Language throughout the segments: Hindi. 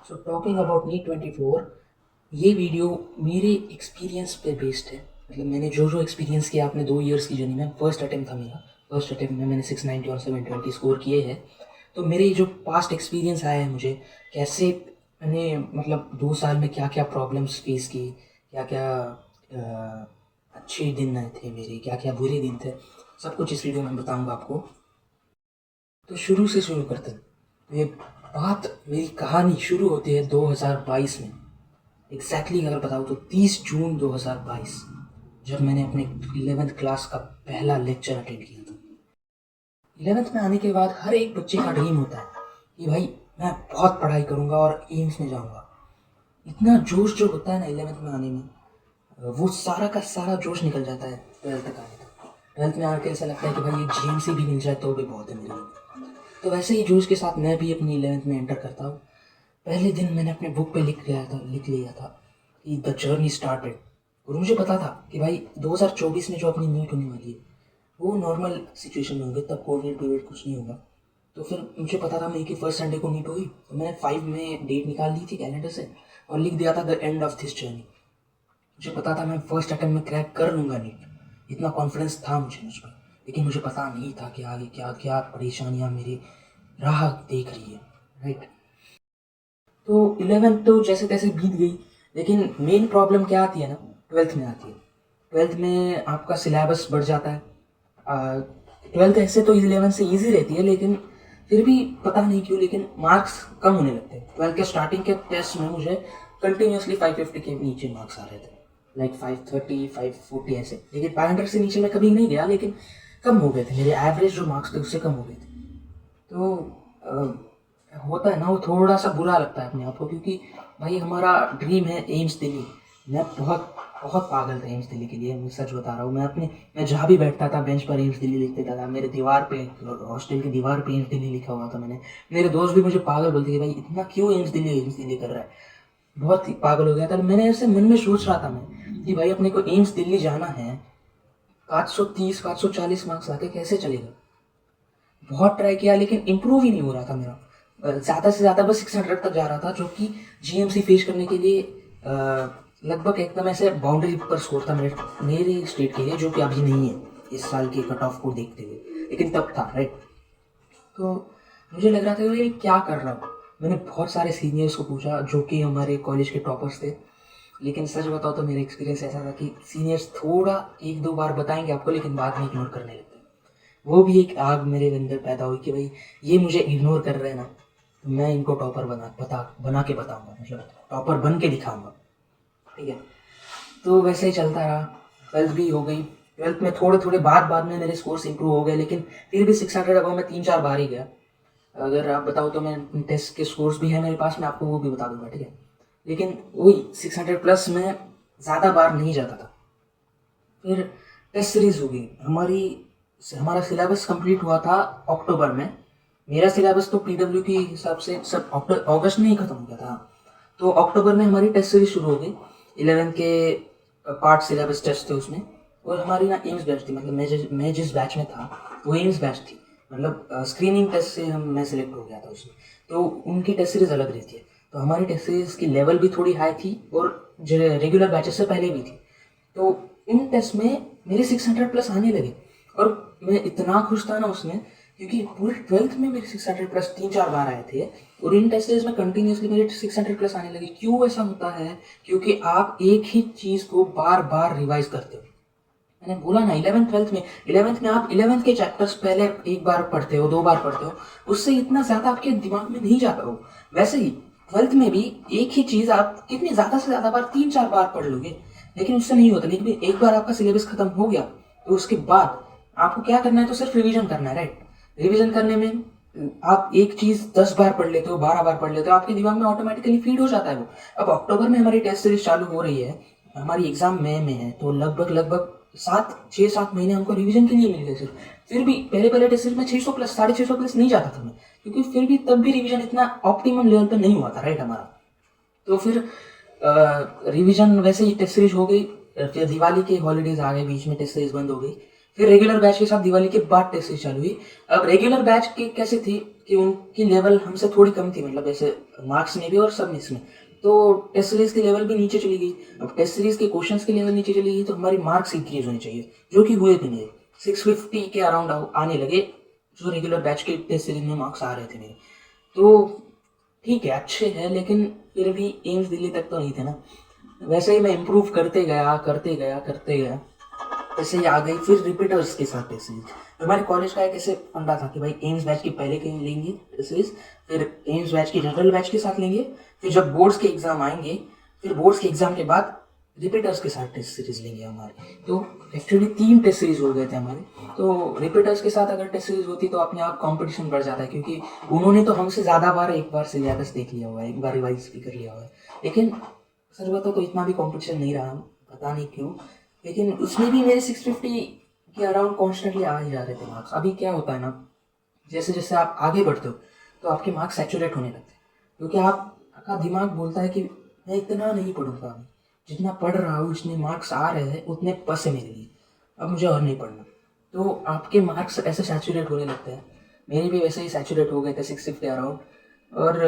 सो टॉकिंग अबाउट नीट 24, ये वीडियो मेरे एक्सपीरियंस पे बेस्ड है। मतलब मैंने जो जो एक्सपीरियंस किया अपने 2 ईयर्स की जर्नी में, फर्स्ट अटेम्प्ट था मेरा। फर्स्ट अटेम्प्ट में मैंने 690 और 720 स्कोर किए हैं। तो मेरे जो पास्ट एक्सपीरियंस आया है मुझे, कैसे मैंने मतलब 2 साल में क्या क्या प्रॉब्लम्स फेस की, क्या क्या अच्छे दिन थे मेरे, क्या क्या बुरे दिन थे, सब कुछ इस वीडियो में बताऊंगा आपको। तो शुरू से शुरू करते हैं। तो ये बात, मेरी कहानी शुरू होती है 2022 में। एग्जैक्टली अगर बताऊँ तो 30 जून 2022, जब मैंने अपने 11th क्लास का पहला लेक्चर अटेंड किया था। 11th में आने के बाद हर एक बच्चे का ड्रीम होता है कि भाई मैं बहुत पढ़ाई करूँगा और एम्स में जाऊँगा। इतना जोश जो होता है ना 11th में आने में, वो सारा का सारा जोश निकल जाता है 12th तक आने तक। 12th में आकर ऐसा लगता है कि भाई एक GMC भी मिल जाए तो भी बहुत है मेरे लिए। तो वैसे ही जोश के साथ मैं भी अपनी 11th में एंटर करता हूँ। पहले दिन मैंने अपने बुक पे लिख लिया था कि द जर्नी स्टार्टेड। और मुझे पता था कि भाई 2024 में जो अपनी मीट होने वाली है वो नॉर्मल सिचुएशन में होंगे, तब कोविड कुछ नहीं होगा। तो फिर मुझे पता था मेरी कि फर्स्ट संडे को मीट हुई, तो मैंने 5 में डेट निकाल ली थी कैलेंडर से और लिख दिया था the end of this journey. मुझे पता था मैं फर्स्ट अटेम्प्ट में क्रैक कर लूँगा नीट, इतना कॉन्फिडेंस था मुझ पर। लेकिन मुझे पता नहीं था कि आगे क्या क्या परेशानियाँ मेरी राह देख रही है, राइट। तो 11th तो जैसे तैसे बीत गई, लेकिन मेन प्रॉब्लम क्या आती है ना, 12th में आती है। 12th में आपका सिलेबस बढ़ जाता है। 12th ऐसे तो 11th से ईजी रहती है, लेकिन फिर भी पता नहीं क्यों लेकिन मार्क्स कम होने लगते हैं। 12th के स्टार्टिंग के टेस्ट में मुझे कंटिन्यूसली 550 के नीचे मार्क्स आ रहे थे, लाइक 530 540 ऐसे। लेकिन 500 से नीचे मैं कभी नहीं गया, लेकिन कम हो गए थे मेरे एवरेज जो मार्क्स थे उससे कम हो गए थे। तो होता है ना, वो थोड़ा सा बुरा लगता है अपने आप को, क्योंकि भाई हमारा ड्रीम है एम्स दिल्ली। मैं बहुत बहुत पागल था एम्स दिल्ली के लिए, मैं सच बता रहा हूँ। मैं जहाँ भी बैठता था बेंच पर एम्स दिल्ली लिख देता था। मेरे दीवार पे, हॉस्टल की दीवार पे एम्स दिल्ली लिखा हुआ था मैंने। मेरे दोस्त भी मुझे पागल बोलते कि भाई इतना क्यों एम्स दिल्ली कर रहा है। बहुत ही पागल हो गया था। मैंने ऐसे मन में सोच रहा था मैं कि भाई अपने को एम्स दिल्ली जाना है, 530 540 मार्क्स लाके कैसे चलेगा। बहुत ट्राई किया लेकिन इम्प्रूव ही नहीं हो रहा था मेरा। ज़्यादा से ज़्यादा बस 600 तक जा रहा था, जो कि GMC फेस करने के लिए लगभग एकदम ऐसे बाउंड्री पर स्कोर था मेरे स्टेट के लिए, जो कि अभी नहीं है इस साल के कट ऑफ को देखते हुए, लेकिन तब था, राइट। तो मुझे लग रहा था कि क्या कर रहा हूँ। मैंने बहुत सारे सीनियर्स को पूछा जो कि हमारे कॉलेज के टॉपर्स थे, लेकिन सच बताओ तो मेरा एक्सपीरियंस ऐसा था कि सीनियर्स थोड़ा 1-2 बार बताएंगे आपको, लेकिन बाद में इग्नोर करने लगते। वो भी एक आग मेरे अंदर पैदा हुई कि भाई ये मुझे इग्नोर कर रहे हैं ना, तो मैं इनको टॉपर बना के बताऊंगा, मतलब टॉपर बन के दिखाऊंगा, ठीक है। तो वैसे ही चलता रहा। 12th भी हो गई। 12th में थोड़े थोड़े बाद में मेरे स्कोर्स इंप्रूव हो गए, लेकिन फिर भी 600 अबव मैं 3-4 बार ही गया। अगर आप बताओ तो मैं टेस्ट के स्कोर्स भी है मेरे पास, मैं आपको वो भी बता दूंगा, ठीक है। लेकिन वही 600 प्लस में ज़्यादा बार नहीं जाता था। फिर टेस्ट सीरीज हो गई हमारा सिलेबस कंप्लीट हुआ था अक्टूबर में। मेरा सिलेबस तो PW के हिसाब से सब अगस्त में ही खत्म हो गया था। तो अक्टूबर में हमारी टेस्ट सीरीज शुरू हो गई। 11 के पार्ट सिलेबस टेस्ट थे उसमें। और हमारी ना एम्स बैच थी, मतलब मैं जिस बैच में था वो एम्स बैच थी। मतलब स्क्रीनिंग टेस्ट से मैं सिलेक्ट हो गया था उसमें। तो उनकी टेस्ट सीरीज अलग रहती है। तो हमारी टेस्ट सीरीज की लेवल भी थोड़ी हाई थी और रेगुलर बैचेस से पहले भी थी। तो इन टेस्ट में मेरे 600 प्लस आने लगे और मैं इतना खुश था ना उसमें, क्योंकि पूरे 12th में मेरे 600 प्लस 3-4 बार आए थे। और इन टेस्ट में कंटिन्यूसली मेरे 600 प्लस आने लगे। क्यों ऐसा होता है? क्योंकि आप एक ही चीज़ को बार बार रिवाइज करते हो। मैंने बोला ना, 11th में आप 11th के चैप्टर्स पहले एक बार पढ़ते हो, 2 बार पढ़ते हो, उससे इतना ज़्यादा आपके दिमाग में नहीं जाता हो। वैसे ही 12th में भी एक ही चीज़ आप कितनी ज़्यादा से ज़्यादा बार 3-4 बार पढ़ लोगे, लेकिन उससे नहीं होता। लेकिन एक बार आपका सिलेबस खत्म हो गया तो उसके बाद आपको क्या करना है, तो सिर्फ रिविजन करना है, राइट। रिविजन करने में आप एक चीज़ 10 बार पढ़ लेते हो, 12 बार पढ़ लेते हो, आपके दिमाग में ऑटोमेटिकली फीड हो जाता है वो। अब अक्टूबर में हमारी टेस्ट सीरीज चालू हो रही है, हमारी एग्जाम मई में है, तो लगभग 6-7 महीने हमको रिवीजन के लिए मिल गए सिर्फ। फिर भी पहले टेस्ट में 600 प्लस 650 प्लस नहीं जाता था मैं, क्योंकि फिर भी तब भी रिवीजन इतना ऑप्टिमम लेवल पर नहीं हुआ था, राइट हमारा। तो फिर रिवीजन वैसे ही टेस्ट सीरीज हो गई। फिर दिवाली के हॉलीडेज आ गए, बीच में टेस्ट सीरीज बंद हो गई। फिर रेगुलर बैच के साथ दिवाली के बाद टेस्ट सीरीज चालू हुई। अब रेगुलर बैच के कैसे थी कि उनकी लेवल हमसे थोड़ी कम थी, मतलब ऐसे मार्क्स में भी और सब इसमें, तो टेस्ट सीरीज की लेवल भी नीचे चली गई। अब टेस्ट सीरीज के क्वेश्चंस की लेवल नीचे चली गई तो हमारी मार्क्स इंक्रीज होनी चाहिए, जो कि हुए भी नहीं। 650 के अराउंड आने लगे जो रेगुलर बैच के टेस्ट सीरीज में मार्क्स आ रहे थे मेरे। तो ठीक है, अच्छे हैं, लेकिन फिर भी एम्स दिल्ली तक तो नहीं थे ना। वैसे ही मैं इम्प्रूव करते गया, ऐसे ही आ गई फिर रिपीटर्स के साथ टेस्ट सीरीज। हमारे कॉलेज का एक ऐसे फंडा था कि भाई एम्स बैच के पहले कहीं लेंगे टेस्ट सीरीज, फिर एम्स बैच की जनरल बैच के साथ लेंगे, फिर जब बोर्ड्स के एग्जाम आएंगे, फिर बोर्ड्स के एग्जाम के बाद रिपीटर्स के साथ टेस्ट सीरीज लेंगे हमारे। तो एक्चुअली 3 टेस्ट सीरीज हो गए थे हमारे। तो रिपीटर्स के साथ अगर टेस्ट सीरीज होती तो अपने आप कंपटीशन बढ़ जाता है, क्योंकि उन्होंने तो हमसे ज़्यादा बार एक बार सिलेबस देख लिया हुआ है, एक बार रिवाइज भी कर लिया हुआ है। लेकिन सर बताओ तो इतना भी कंपटीशन नहीं रहा, पता नहीं क्यों, लेकिन उसमें भी मेरे 650 के अराउंड कॉन्स्टेंटली आ ही जा रहे थे मार्क्स। अभी क्या होता है ना, जैसे जैसे आप आगे बढ़ते हो तो आपके मार्क्स सैचुरेट होने लगते हैं, क्योंकि आपका दिमाग बोलता है कि मैं इतना नहीं पढ़ूंगा, जितना पढ़ रहा हूँ, जितने मार्क्स आ रहे हैं उतने बस है मेरे लिए, अब मुझे और नहीं पढ़ना। तो आपके मार्क्स ऐसे सैचुरेट होने लगते हैं। मेरे भी वैसे ही सैचुरेट हो गए थे 650 अराउंड, और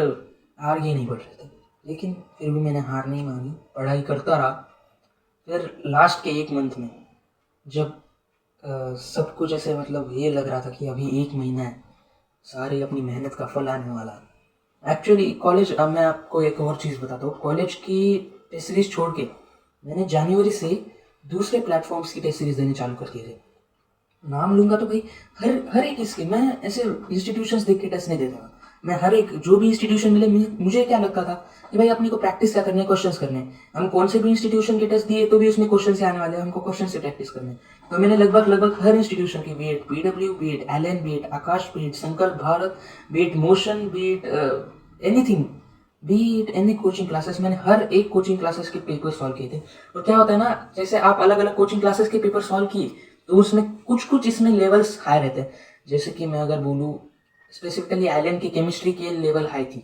आगे नहीं बढ़ रहे थे। लेकिन फिर भी मैंने हार नहीं मानी, पढ़ाई करता रहा। फिर लास्ट के 1 मंथ में जब सब कुछ ऐसे मतलब ये लग रहा था कि अभी 1 महीना है, सारी अपनी मेहनत का फल आने वाला है। एक्चुअली कॉलेज, अब मैं आपको एक और चीज़ बताता हूँ, कॉलेज की टेस्ट सीरीज छोड़ के मैंने जनवरी से दूसरे प्लेटफॉर्म्स की टेस्ट सीरीज देने चालू कर दिए थे। नाम लूंगा तो भाई हर एक इसके, मैं ऐसे इंस्टीट्यूशंस देख के टेस्ट नहीं देता था। मैं हर एक जो भी इंस्टीट्यूशन मिले, मुझे क्या लगता था कि भाई अपनी को प्रैक्टिस क्या करनी है, क्वेश्चंस करने हैं। हम कौन से भी इंस्टीट्यूशन के टेस्ट दिए तो भी उसमें क्वेश्चन से आने वाले हैं, हमको क्वेश्चन से प्रैक्टिस करने हैं। तो मैंने लगभग हर इंस्टीट्यूशन की, be it PW, be it Allen, be it Aakash, be it Sankalp Bharat, be it Motion, be it anything, be it any coaching classes, मैंने हर एक कोचिंग क्लासेस के पेपर सॉल्व किए थे। और क्या होता है ना, जैसे आप अलग अलग कोचिंग क्लासेस के पेपर सॉल्व किए तो उसमें कुछ इसमें लेवल्स हाई रहते हैं। जैसे कि मैं अगर बोलूँ स्पेसिफिकली एलन की केमिस्ट्री की लेवल हाई थी,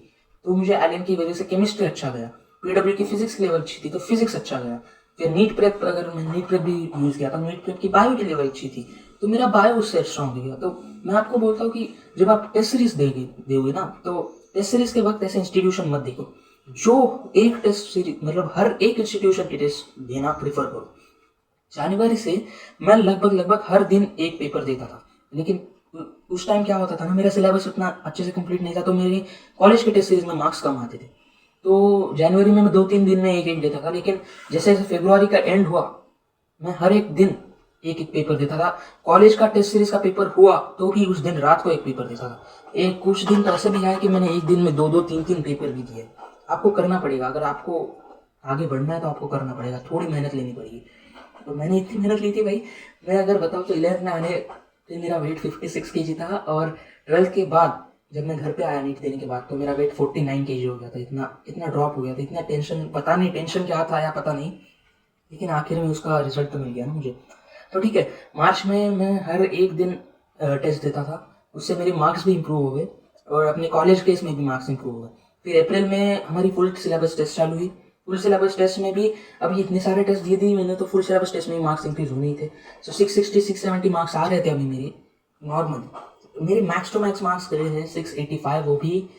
तो मुझे एलन की वजह से केमिस्ट्री अच्छा गया। पीडब्ल्यू की फिजिक्स की लेवल अच्छी थी तो फिजिक्स अच्छा गया। फिर नीट प्रेप, अगर मैं नीट प्रेप भी यूज़ किया था, नीट प्रेप की बायो की लेवल अच्छी थी तो मेरा बायो उससे स्ट्रॉन्ग गया। तो मैं आपको बोलता हूँ कि जब आप टेस्ट सीरीज दोगे ना, तो टेस्ट सीरीज के वक्त ऐसे इंस्टीट्यूशन मत देखो जो एक टेस्ट सीरीज, मतलब हर एक इंस्टीट्यूशन की टेस्ट देना प्रीफर करो। जनवरी से मैं लगभग हर दिन एक पेपर देता था, लेकिन उस टाइम क्या होता था ना, मेरा सिलेबस उतना अच्छे से कंप्लीट नहीं था, तो मेरी कॉलेज के टेस्ट सीरीज में मार्क्स कम आते थे। तो जनवरी में मैं 2-3 दिन में एक देता था, लेकिन जैसे जैसे फरवरी का एंड हुआ मैं हर एक दिन एक पेपर देता था। कॉलेज का टेस्ट सीरीज का पेपर हुआ तो भी उस दिन रात को एक पेपर देता था। एक कुछ दिन तो ऐसे भी आए कि मैंने एक दिन में 2-2, 3-3 पेपर भी दिए। आपको करना पड़ेगा, अगर आपको आगे बढ़ना है तो आपको करना पड़ेगा, थोड़ी मेहनत लेनी पड़ेगी। तो मैंने इतनी मेहनत ली थी भाई, मैं अगर बताऊँ तो 11th में आने फिर मेरा वेट 56 kg था, और 12th के बाद जब मैं घर पे आया नीट देने के बाद तो मेरा वेट 49 kg हो गया था। इतना ड्रॉप हो गया था, इतना टेंशन, पता नहीं टेंशन क्या था या पता नहीं, लेकिन आखिर में उसका रिजल्ट तो मिल गया ना मुझे। तो ठीक है, मार्च में मैं हर एक दिन टेस्ट देता था, उससे मेरे मार्क्स भी इम्प्रूव हो गए और अपने कॉलेज केस में भी मार्क्स इम्प्रूव हुए। फिर अप्रैल में हमारी फुल सिलेबस टेस्ट चालू हुई। फुल सिलेबस टेस्ट में भी अभी इतने सारे टेस्ट दिए थे मैंने, तो फुल सिलेबस टेस्ट में मार्क्स इंक्रीज होने ही थे। सो 660 670 मार्क्स आ रहे थे अभी मेरे नॉर्मल। मेरे मैक्स टू मैक्स मार्क्स गए हैं 685, वो भी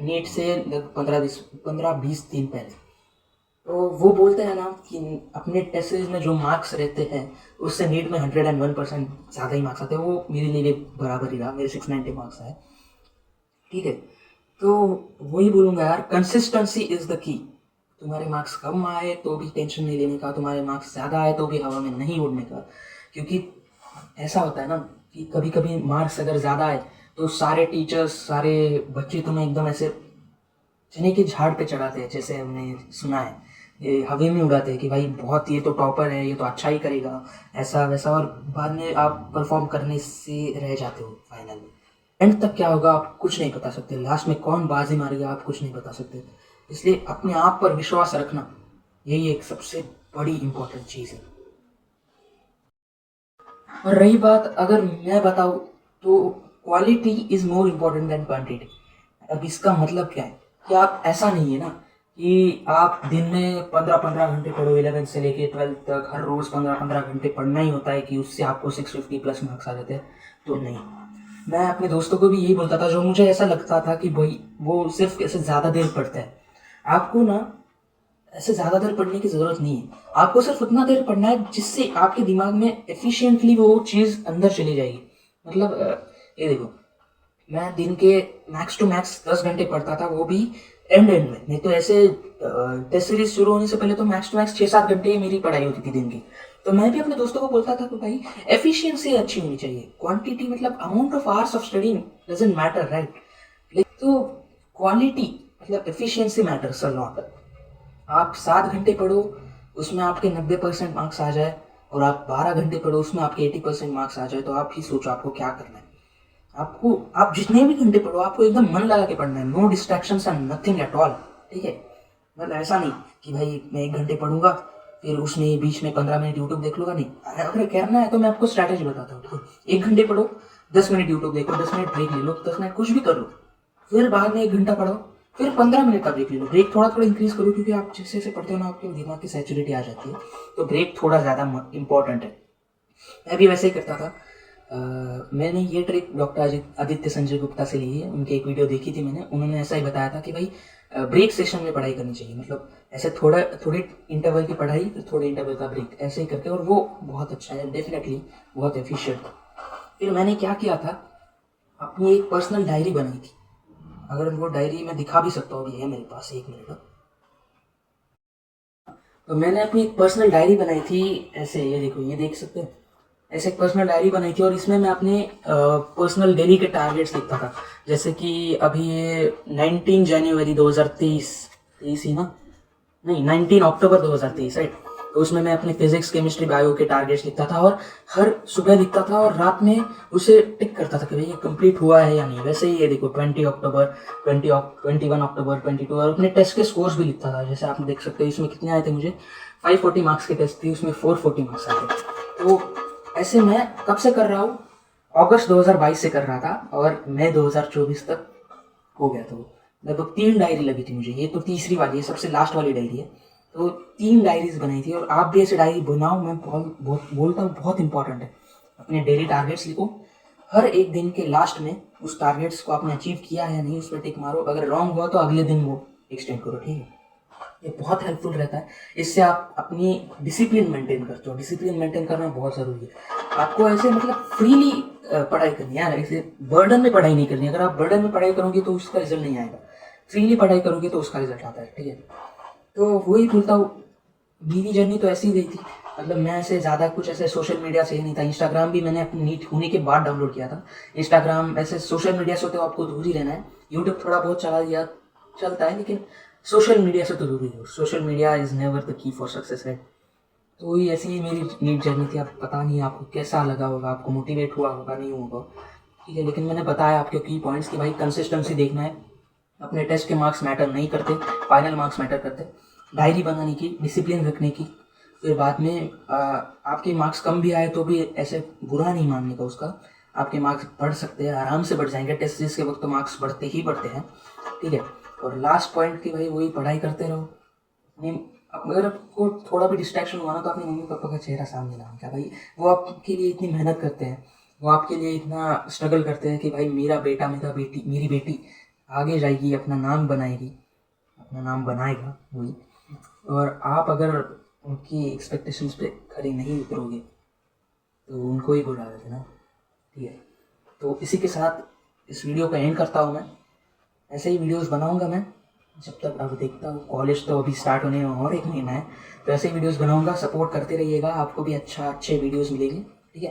नीट से 15-20 दिन पहले। तो वो बोलते हैं ना कि अपने टेस्ट सीरीज में जो मार्क्स रहते हैं उससे नीट में 101% ज़्यादा ही मार्क्स आते हैं। वो मेरे लिए बराबर ही रहा, मेरे 690 मार्क्स आए। ठीक है, तो वही बोलूँगा यार, कंसिस्टेंसी इज़ द की। तुम्हारे मार्क्स कम आए तो भी टेंशन नहीं लेने का, तुम्हारे मार्क्स ज़्यादा आए तो भी हवा में नहीं उड़ने का। क्योंकि ऐसा होता है ना कि कभी कभी मार्क्स अगर ज़्यादा आए तो सारे टीचर्स, सारे बच्चे तुम्हें एकदम ऐसे चने के झाड़ पे चढ़ाते हैं, जैसे हमने सुना है, ये हवा में उड़ाते हैं कि भाई बहुत, ये तो टॉपर है, ये तो अच्छा ही करेगा, ऐसा वैसा, और बाद में आप परफॉर्म करने से रह जाते हो। फाइनल में एंड तक क्या होगा आप कुछ नहीं बता सकते, लास्ट में कौन बाजी मारेगा आप कुछ नहीं बता सकते। इसलिए अपने आप पर विश्वास रखना, यही एक सबसे बड़ी इंपॉर्टेंट चीज़ है। और रही बात, अगर मैं बताऊँ तो quality is more important then quantity. अब इसका मतलब क्या है कि आप, ऐसा नहीं है ना कि आप दिन में 15-15 घंटे पढ़ो, 11th से लेके 12th तक हर रोज़ 15-15 घंटे पढ़ना ही होता है कि उससे आपको 650 प्लस मार्क्स आ जाते हैं। तो नहीं, मैं अपने दोस्तों को भी यही बोलता था, जो मुझे ऐसा लगता था कि भाई वो सिर्फ ऐसे ज़्यादा देर पढ़ता है। आपको ना ऐसे ज़्यादा देर पढ़ने की ज़रूरत नहीं है, आपको सिर्फ उतना देर पढ़ना है जिससे आपके दिमाग में एफिशिएंटली वो चीज़ अंदर चली जाएगी। मतलब ये देखो, मैं दिन के मैक्स टू मैक्स 10 घंटे पढ़ता था, वो भी एंड में। नहीं तो ऐसे टेस्ट सीरीज शुरू होने से पहले तो मैक्स टू मैक्स 6-7 घंटे ही मेरी पढ़ाई होती थी दिन की। तो मैं भी अपने दोस्तों को बोलता था कि भाई एफिशिएंसी अच्छी होनी चाहिए, क्वांटिटी मतलब amount of hours of studying doesn't matter, right. तो क्वालिटी मतलब एफिशिएंसी मैटर्स अ लॉट। आप 7 घंटे पढ़ो, उसमें आपके 90% मार्क्स आ जाए, और आप 12 घंटे पढ़ो, उसमें आपके 80% मार्क्स आ जाए, तो आप ही सोचो आपको क्या करना है। आपको, आप जितने भी घंटे पढ़ो, आपको एकदम मन लगा के पढ़ना है, no distractions and nothing at all, ठीक है। मतलब ऐसा नहीं कि भाई मैं 1 घंटे पढ़ूंगा फिर उसमें बीच में 15 मिनट यूट्यूब देख लूंगा, नहीं। अगर करना है तो मैं आपको स्ट्रैटेजी बताता हूँ, ठीक है। 1 घंटे पढ़ो, 10 मिनट यूट्यूब देखो, 10 मिनट ब्रेक ले लो, 10 मिनट कुछ भी कर लो, फिर बाद में 1 घंटा पढ़ो, फिर 15 मिनट का ब्रेक ले लो। ब्रेक थोड़ा थोड़ा इंक्रीज करो, क्योंकि आप जैसे जैसे पढ़ते हो ना आपके दिमाग की सैचुरिटी आ जाती है, तो ब्रेक थोड़ा ज़्यादा इंपॉर्टेंट है। मैं भी वैसे ही करता था। मैंने ये ट्रिक डॉक्टर आदित्य संजय गुप्ता से ली है, उनकी एक वीडियो देखी थी मैंने, उन्होंने ऐसा ही बताया था कि भाई ब्रेक सेशन में पढ़ाई करनी चाहिए, मतलब ऐसे थोड़े इंटरवल की पढ़ाई फिर थोड़े इंटरवल का ब्रेक, ऐसे ही करके, और वो बहुत अच्छा है, डेफिनेटली बहुत एफिशिएंट। फिर मैंने क्या किया था, अपनी एक पर्सनल डायरी बनाई थी। अगर वो डायरी मैं दिखा भी सकता हूँ, ये है मेरे पास, 1 मिनट। तो मैंने अपनी एक पर्सनल डायरी बनाई थी, ऐसे, ये देखो, ये देख सकते हैं, ऐसे एक पर्सनल डायरी बनाई थी, और इसमें मैं अपने पर्सनल डेली के टारगेट्स लिखता था। जैसे कि अभी ये 19 जनवरी 2023, 23 ही ना, नहीं 19 अक्टूबर 2023, राइट। तो उसमें मैं अपने फिजिक्स केमिस्ट्री बायो के टारगेट्स लिखता था, और हर सुबह लिखता था, और रात में उसे टिक करता था कि भाई ये कंप्लीट हुआ है या नहीं। वैसे ही ये देखो 20 अक्टूबर, 21 अक्टूबर, 22, और अपने टेस्ट के स्कोर्स भी लिखता था। जैसे आप देख सकते हो इसमें कितने आए थे मुझे, 540 मार्क्स के टेस्ट थी, उसमें 440 मार्क्स आए थे। तो ऐसे मैं कब से कर रहा हूँ, अगस्त 2022 से कर रहा था, और मई 2024 तक हो गया था। लगभग 3 डायरी लगी थी मुझे, ये तो तीसरी वाली है, सबसे लास्ट वाली डायरी है। तो 3 डायरीज बनाई थी, और आप भी ऐसे डायरी बनाओ, मैं बहुत बोलता हूँ, बहुत इंपॉर्टेंट है। अपने डेली टारगेट्स लिखो, हर एक दिन के लास्ट में उस टारगेट्स को आपने अचीव किया है या नहीं, उस पर टिक मारो। अगर रॉन्ग हुआ तो अगले दिन वो एक्सटेंड करो, ठीक है। ये बहुत हेल्पफुल रहता है, इससे आप अपनी डिसिप्लिन मेंटेन करते हो। डिसिप्लिन मेंटेन करना बहुत ज़रूरी है। आपको ऐसे मतलब फ्रीली पढ़ाई करनी है, ऐसे बर्डन में पढ़ाई नहीं करनी। अगर आप बर्डन में पढ़ाई करोगे तो उसका रिजल्ट नहीं आएगा, फ्रीली पढ़ाई करोगे तो उसका रिजल्ट आता है, ठीक है। तो वही बोलता हूँ, मेरी जर्नी तो ऐसी ही रही थी। मतलब मैं ऐसे ज़्यादा कुछ ऐसे सोशल मीडिया से ही नहीं था। इंस्टाग्राम भी मैंने अपनी नीट होने के बाद डाउनलोड किया था। इंस्टाग्राम ऐसे सोशल मीडिया से तो आपको दूर ही रहना है। यूट्यूब थोड़ा बहुत चला दिया चलता है, लेकिन सोशल मीडिया से तो दूर ही हो। Social media is never the key for success, right. तो वही ऐसी ही मेरी नीट जर्नी थी। अब पता नहीं आपको कैसा लगा होगा, आपको मोटिवेट हुआ होगा, नहीं होगा, ठीक है। लेकिन मैंने बताया आपके की पॉइंट्स कि भाई कंसिस्टेंसी देखना है, अपने टेस्ट के मार्क्स मैटर नहीं करते, फाइनल मार्क्स मैटर करते। डायरी बनाने की, डिसिप्लिन रखने की, फिर बाद में आपके मार्क्स कम भी आए तो भी ऐसे बुरा नहीं मानने का उसका। आपके मार्क्स बढ़ सकते हैं, आराम से बढ़ जाएंगे। टेस्ट सीरीज के वक्त तो मार्क्स बढ़ते ही बढ़ते हैं, ठीक है। और लास्ट पॉइंट कि भाई वही पढ़ाई करते रहो। अगर आपको थोड़ा भी डिस्ट्रैक्शन हुआ ना तो अपने मम्मी पापा का चेहरा सामने लाओ, क्या भाई वो आपके लिए इतनी मेहनत करते हैं, वो आपके लिए इतना स्ट्रगल करते हैं कि भाई मेरा बेटा, मेरी बेटी आगे जाएगी, अपना नाम बनाएगी, अपना नाम बनाएगा वही। और आप अगर उनकी एक्सपेक्टेशंस पे खड़े नहीं उतरोगे तो उनको ही बुरा लगेगा ना, ठीक है। तो इसी के साथ इस वीडियो का एंड करता हूँ मैं। ऐसे ही वीडियोस बनाऊंगा मैं जब तक। अब देखता हूँ, कॉलेज तो अभी स्टार्ट होने में और 1 महीना है, तो ऐसे ही वीडियोस बनाऊंगा। सपोर्ट करते रहिएगा, आपको भी अच्छे वीडियोस मिलेंगे, ठीक है।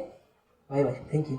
Bye bye, thank you.